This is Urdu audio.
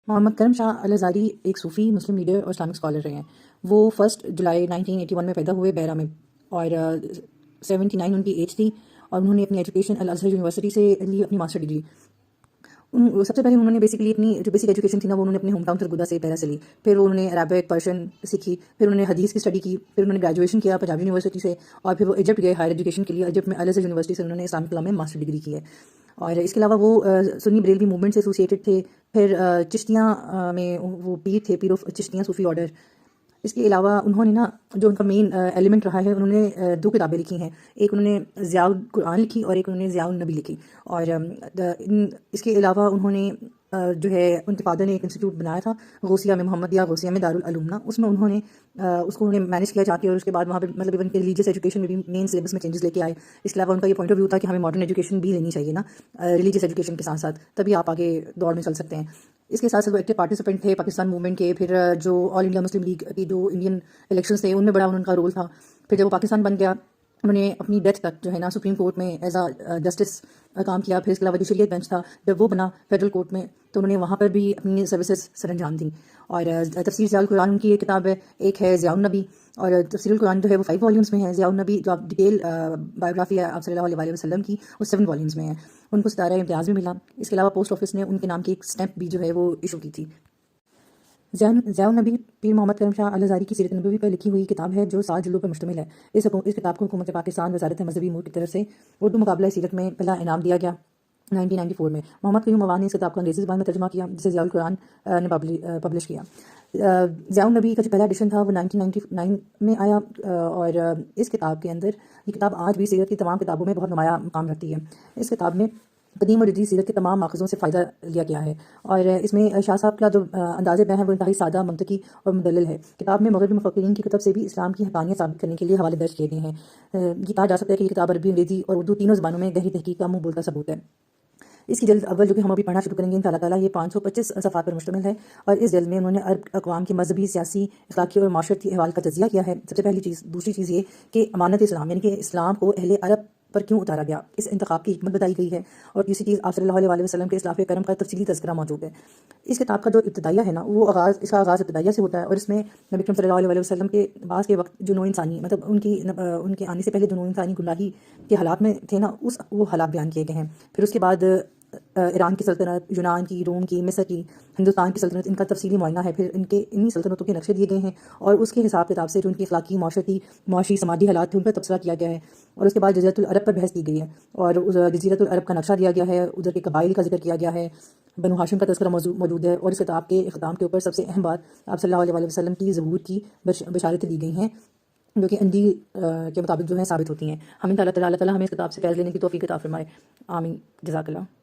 محمد کرم شاہ الازہری ایک صوفی مسلم لیڈر اور اسلامک اسکالر رہے ہیں۔ وہ 1 جولائی 1981 میں پیدا ہوئے بیرا میں، اور 79 ان کی ایج تھی، اور انہوں نے اپنی ایجوکیشن الازہر یونیورسٹی سے لی، اپنی ماسٹر ڈگری۔ سب سے پہلے انہوں نے بیسکلی اپنی جو بیسک ایجوکیشن تھی نا، وہ انہوں نے اپنے ہوم ٹاؤن سرگودا سے پیرا سے لی۔ پھر انہوں نے عربک پرشین سیکھی، پھر انہوں نے حدیث کی اسٹڈی کی، پھر انہوں نے گریجویشن کیا پنجاب یونیورسٹی سے، اور پھر وہ ایجپٹ گئے ہائر ایجوکیشن کے لیے۔ ایجپٹ میں الازہر یونیورسٹی سے انہوں نے اسلامک لا میں ماسٹر ڈگری کی ہے۔ اور اس کے علاوہ وہ سنی بریلوی موومنٹ سے ایسوسیٹڈ تھے۔ پھر چشتیاں میں وہ پیر تھے، پیر آف چشتیاں صوفی آرڈر۔ اس کے علاوہ انہوں نے نا، جو ان کا مین ایلیمنٹ رہا ہے، انہوں نے 2 کتابیں لکھی ہیں۔ ایک انہوں نے ضیاء القرآن لکھی، اور ایک انہوں نے ضیاء النبی لکھی۔ اور اس کے علاوہ انہوں نے جو ہے ان کے فادر نے ایک انسٹیٹیوٹ بنایا تھا غوثیہ میں، محمدیہ غوثیہ میں دارالعلوم نا، اس میں انہوں نے اس کو انہوں نے مینیج کیا جا کے، اور اس کے بعد وہاں پہ مطلب ان کے ریلیجیس ایجوکیشن میں بھی مین سلیبس میں چینجز لے کے آئے۔ اس کے علاوہ ان کا یہ پوائنٹ آف ویو تھا کہ ہمیں ماڈرن ایجوکیشن بھی لینی چاہیے نا ریلیجیس ایجوکیشن کے ساتھ ساتھ، تبھی آپ آگے دور میں چل سکتے ہیں۔ اس کے ساتھ ساتھ وہ ایکٹیو پارٹیسپینٹ تھے پاکستان موومنٹ کے۔ پھر جو آل انڈیا مسلم لیگ کی جو انڈین الیکشنز تھے، ان میں بڑا ان کا رول تھا۔ پھر جب وہ پاکستان بن گیا، انہوں نے اپنی ڈیتھ تک جو ہے نا سپریم کورٹ میں ایز اے جسٹس کام کیا۔ پھر اس کے علاوہ جو شریعت بینچ تھا جب وہ بنا فیڈرل کورٹ میں، تو انہوں نے وہاں پر بھی اپنی سروسز سر انجام دیں۔ اور تفسیر ضیاء القرآن ان کی ایک کتاب ہے، ایک ہے ضیاء النبی، اور تفسیر القرآن جو ہے وہ 5 والیومز میں ہے۔ ضیاء النبی جو آپ ڈیٹیل بایوگرافی ہے آپ صلی اللہ علیہ وسلم کی، وہ 7 والیومز میں ہے۔ ان کو ستارہ امتیاز بھی ملا۔ اس کے علاوہ پوسٹ آفس نے ان کے نام کی ایک اسٹیمپ بھی جو ہے وہ ایشو کی تھی۔ ضیاء النبی پیر محمد کرم شاہ الازہری کی سیرت نبوی پر لکھی ہوئی کتاب ہے جو 7 جلدوں پر مشتمل ہے۔ اس کتاب کو حکومت پاکستان وزارت مذہبی امور کی طرف سے اردو مقابلہ سیرت میں پہلا انعام دیا گیا 1994 میں۔ محمد قیوم موان نے اس کتاب کو انگریزی زبان میں ترجمہ کیا، جسے ضیاء القرآن نے پبلش کیا۔ ضیاء النبی کا جو پہلا ایڈیشن تھا وہ 1999 میں آیا، اور اس کتاب کے اندر یہ کتاب آج بھی سیرت کی تمام کتابوں میں بہت نمایاں مقام رکھتی ہے۔ اس کتاب میں قدیم اور جدید سیرت کے تمام ماخذوں سے فائدہ لیا گیا ہے، اور اس میں شاہ صاحب کا جو انداز بیان ہے وہ انتہائی سادہ، منطقی اور مدلل ہے۔ کتاب میں مغربی مفکرین کی کتب سے بھی اسلام کی حقانیت ثابت کرنے کے لیے حوالے درج کیے گئے ہیں۔ یہ کہا جا سکتا ہے کہ یہ کتاب عربی، انگریزی اور اردو تینوں زبانوں میں گہری تحقیق کا منہ بولتا ثبوت ہے۔ اس کی جلد اول جو کہ ہم ابھی پڑھنا شروع کریں گے انشاءاللہ تعالیٰ، یہ 525 صفحات پر مشتمل ہے، اور اس جلد میں انہوں نے عرب اقوام کے مذہبی، سیاسی، اخلاقی اور معاشرتی احوال کا تجزیہ کیا ہے۔ سب سے پہلی چیز، دوسری چیز یہ کہ امانت اسلام، یعنی کہ اسلام کو اہل عرب پر کیوں اتارا گیا، اس انتخاب کی حکمت بتائی گئی ہے، اور تیسری چیز آپ صلی اللہ علیہ وسلم کے اسلاف کرم کا تفصیلی تذکرہ موجود ہے۔ اس کتاب کا جو ابتدائیہ ہے نا، وہ اس کا آغاز ابتدائیہ سے ہوتا ہے، اور اس میں نبی اکرم صلی اللہ علیہ وسلم کے بعض کے وقت جو نو انسانی، مطلب ان کے آنے سے پہلے جو نو انسانی گمراہی کے حالات میں تھے نا، وہ حالات بیان کیے گئے ہیں۔ پھر اس کے بعد ایران کی سلطنت، یونان کی، روم کی، مصر کی، ہندوستان کی سلطنت، ان کا تفصیلی معائنہ ہے۔ پھر انہی سلطنتوں کے نقشے دیے گئے ہیں، اور اس کے حساب کتاب سے جو ان کی اخلاقی، معاشی، سماجی حالات تھے ان پر تبصرہ کیا گیا ہے۔ اور اس کے بعد جزیرۃ العرب پر بحث کی گئی ہے، اور جزیرۃ العرب کا نقشہ دیا گیا ہے، ادھر کے قبائل کا ذکر کیا گیا ہے، بنو ہاشم کا تذکرہ موجود ہے۔ اور اس کتاب کے اختتام کے اوپر سب سے اہم بات، آپ صلی اللہ علیہ وسلم کی ظہور کی بشارتیں دی گئی ہیں، جو کہ انجیل کے مطابق جو ہے ثابت ہوتی ہیں۔ ہمیں اللہ تعالیٰ ہمیں اس کتاب سے فیض لینے کی توفیق عطا فرمائے، آمین، جزاک اللہ۔